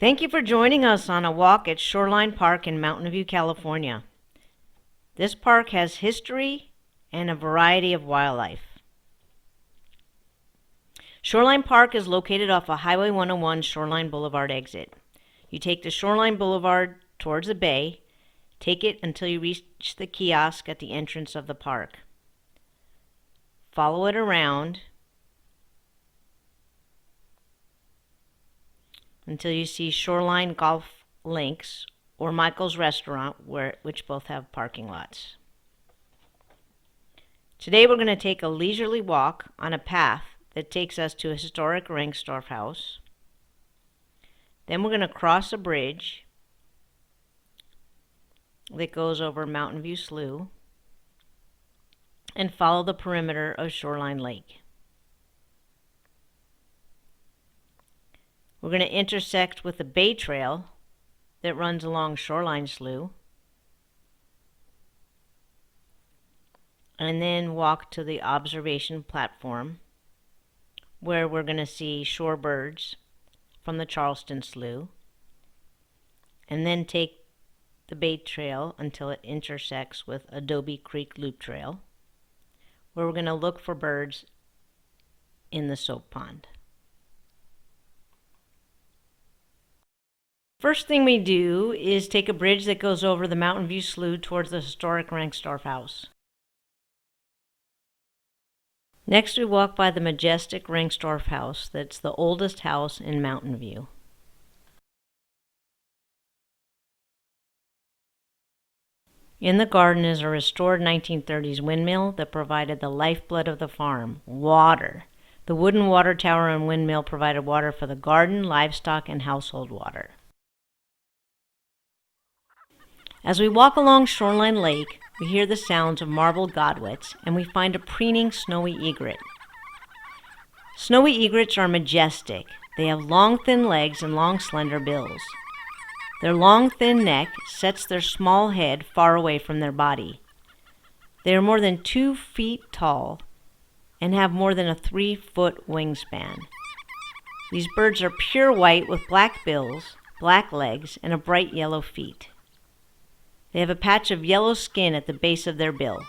Thank you for joining us on a walk at Shoreline Park in Mountain View, California. This park has history and a variety of wildlife. Shoreline Park is located off of Highway 101 Shoreline Boulevard exit. You take the Shoreline Boulevard towards the bay, take it until you reach the kiosk at the entrance of the park. Follow it around until you see Shoreline Golf Links or Michael's Restaurant, which both have parking lots. Today we're going to take a leisurely walk on a path that takes us to a historic Rengstorff house. Then we're going to cross a bridge that goes over Mountain View Slough and follow the perimeter of Shoreline Lake. We're going to intersect with the Bay Trail that runs along Shoreline Slough, and then walk to the observation platform where we're going to see shorebirds from the Charleston Slough, and then take the Bay Trail until it intersects with Adobe Creek Loop Trail, where we're going to look for birds in the soap pond. First thing we do is take a bridge that goes over the Mountain View Slough towards the historic Rengstorff house. Next we walk by the majestic Rengstorff house that's the oldest house in Mountain View. In the garden is a restored 1930s windmill that provided the lifeblood of the farm, water. The wooden water tower and windmill provided water for the garden, livestock, and household water. As we walk along Shoreline Lake, we hear the sounds of marbled godwits, and we find a preening snowy egret. Snowy egrets are majestic. They have long, thin legs and long, slender bills. Their long, thin neck sets their small head far away from their body. They are more than 2 feet tall and have more than a 3-foot wingspan. These birds are pure white with black bills, black legs, and a bright yellow feet. They have a patch of yellow skin at the base of their bill.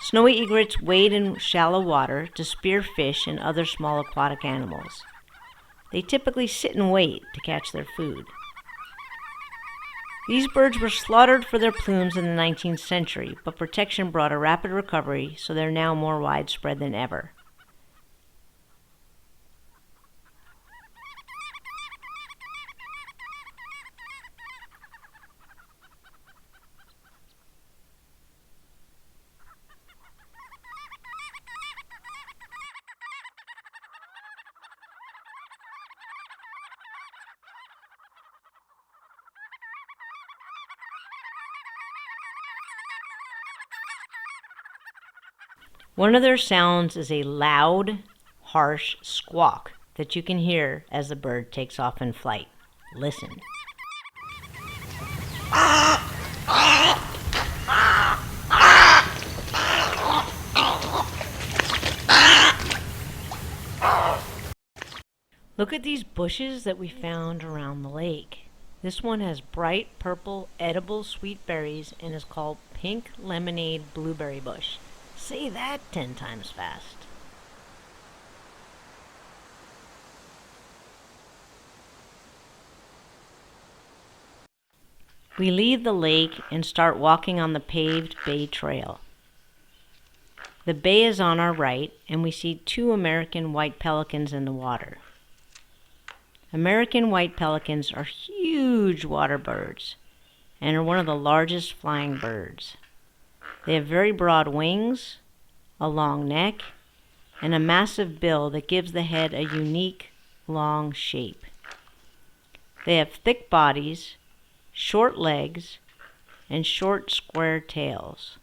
Snowy egrets wade in shallow water to spear fish and other small aquatic animals. They typically sit and wait to catch their food. These birds were slaughtered for their plumes in the 19th century, but protection brought a rapid recovery, so they're now more widespread than ever. One of their sounds is a loud, harsh squawk that you can hear as the bird takes off in flight. Listen. Look at these bushes that we found around the lake. This one has bright purple edible sweet berries and is called pink lemonade blueberry bush. Say that 10 times fast. We leave the lake and start walking on the paved Bay Trail. The bay is on our right, and we see 2 American white pelicans in the water. American white pelicans are huge water birds and are one of the largest flying birds. They have very broad wings, a long neck, and a massive bill that gives the head a unique, long shape. They have thick bodies, short legs, and short, square tails.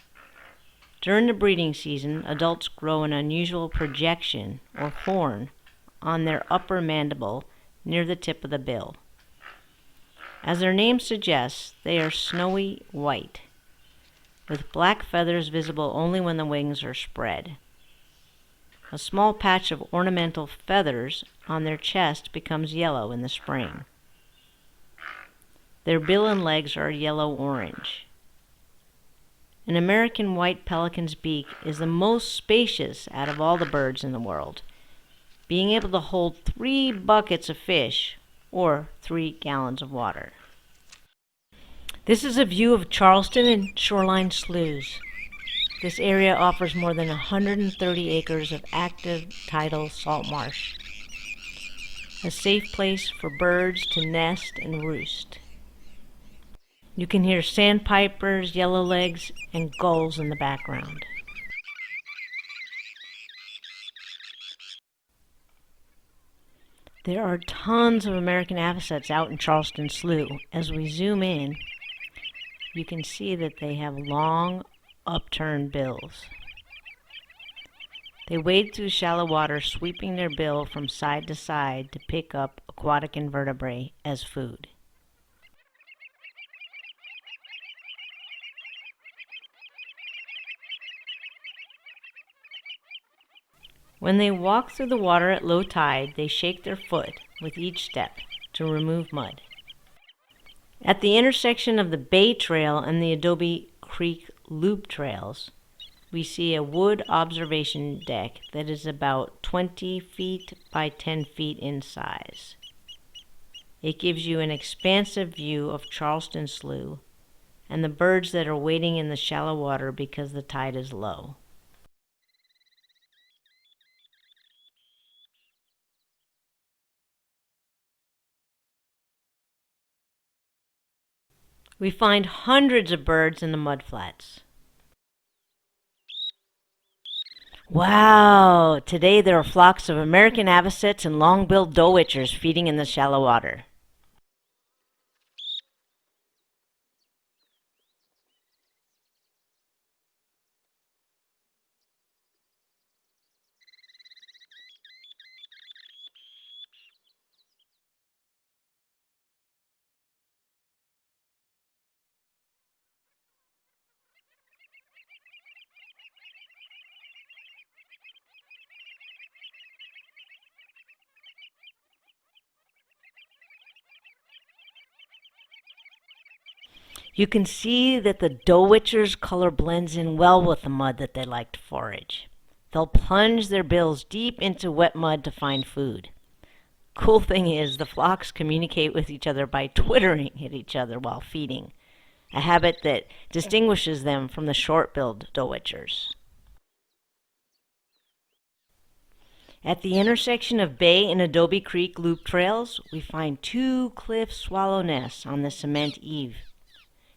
During the breeding season, adults grow an unusual projection, or horn, on their upper mandible near the tip of the bill. As their name suggests, they are snowy white, with black feathers visible only when the wings are spread. A small patch of ornamental feathers on their chest becomes yellow in the spring. Their bill and legs are yellow-orange. An American white pelican's beak is the most spacious out of all the birds in the world, being able to hold 3 buckets of fish or 3 gallons of water. This is a view of Charleston and Shoreline sloughs. This area offers more than 130 acres of active tidal salt marsh, a safe place for birds to nest and roost. You can hear sandpipers, yellowlegs, and gulls in the background. There are tons of American avocets out in Charleston Slough. As we zoom in, you can see that they have long, upturned bills. They wade through shallow water, sweeping their bill from side to side to pick up aquatic invertebrate as food. When they walk through the water at low tide, they shake their foot with each step to remove mud. At the intersection of the Bay Trail and the Adobe Creek Loop trails, we see a wood observation deck that is about 20 feet by 10 feet in size. It gives you an expansive view of Charleston Slough and the birds that are waiting in the shallow water because the tide is low. We find hundreds of birds in the mudflats. Wow! Today there are flocks of American avocets and long-billed dowitchers feeding in the shallow water. You can see that the dowitcher's color blends in well with the mud that they like to forage. They'll plunge their bills deep into wet mud to find food. Cool thing is, the flocks communicate with each other by twittering at each other while feeding, a habit that distinguishes them from the short-billed dowitchers. At the intersection of Bay and Adobe Creek Loop trails, we find 2 cliff swallow nests on the cement eave.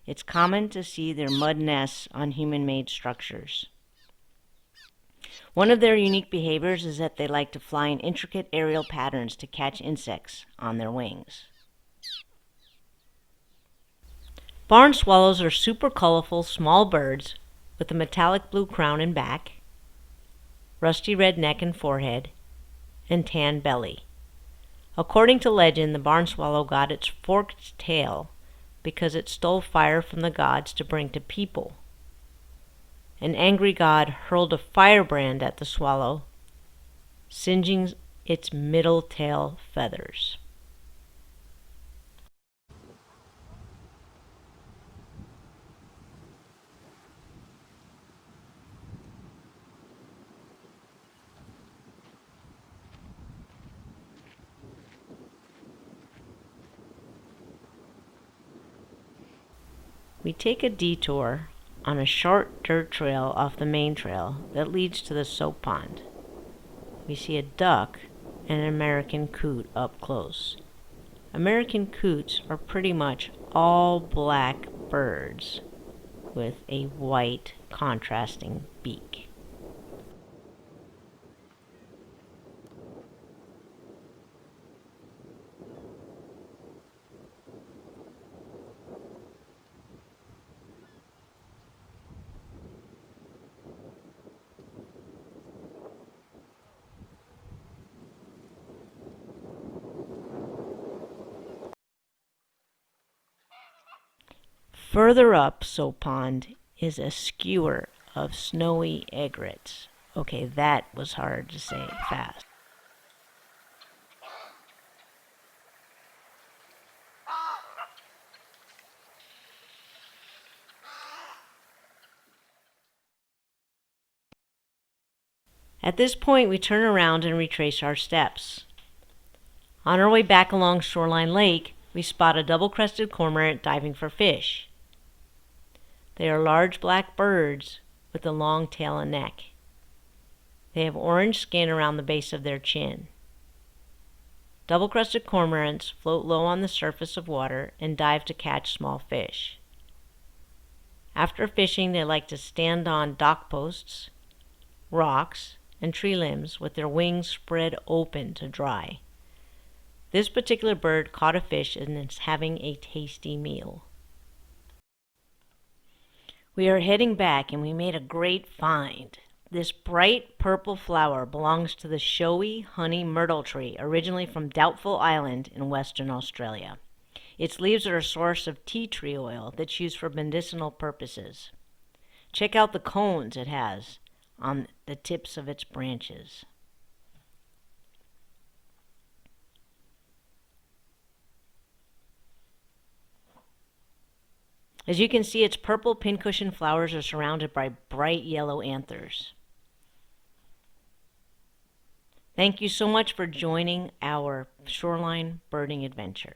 It's common to see their mud nests on human-made structures. One of their unique behaviors is that they like to fly in intricate aerial patterns to catch insects on their wings. Barn swallows are super colorful small birds with a metallic blue crown and back, rusty red neck and forehead, and tan belly. According to legend, the barn swallow got its forked tail because it stole fire from the gods to bring to people. An angry god hurled a firebrand at the swallow, singeing its middle tail feathers. We take a detour on a short dirt trail off the main trail that leads to the soap pond. We see a duck and an American coot up close. American coots are pretty much all black birds with a white contrasting beak. Further up Soap Pond is a skewer of snowy egrets. Okay, that was hard to say fast. At this point, we turn around and retrace our steps. On our way back along Shoreline Lake, we spot a double-crested cormorant diving for fish. They are large black birds with a long tail and neck. They have orange skin around the base of their chin. Double-crested cormorants float low on the surface of water and dive to catch small fish. After fishing, they like to stand on dock posts, rocks, and tree limbs with their wings spread open to dry. This particular bird caught a fish and is having a tasty meal. We are heading back and we made a great find. This bright purple flower belongs to the showy honey myrtle tree, originally from Doubtful Island in Western Australia. Its leaves are a source of tea tree oil that's used for medicinal purposes. Check out the cones it has on the tips of its branches. As you can see, its purple pincushion flowers are surrounded by bright yellow anthers. Thank you so much for joining our shoreline birding adventure.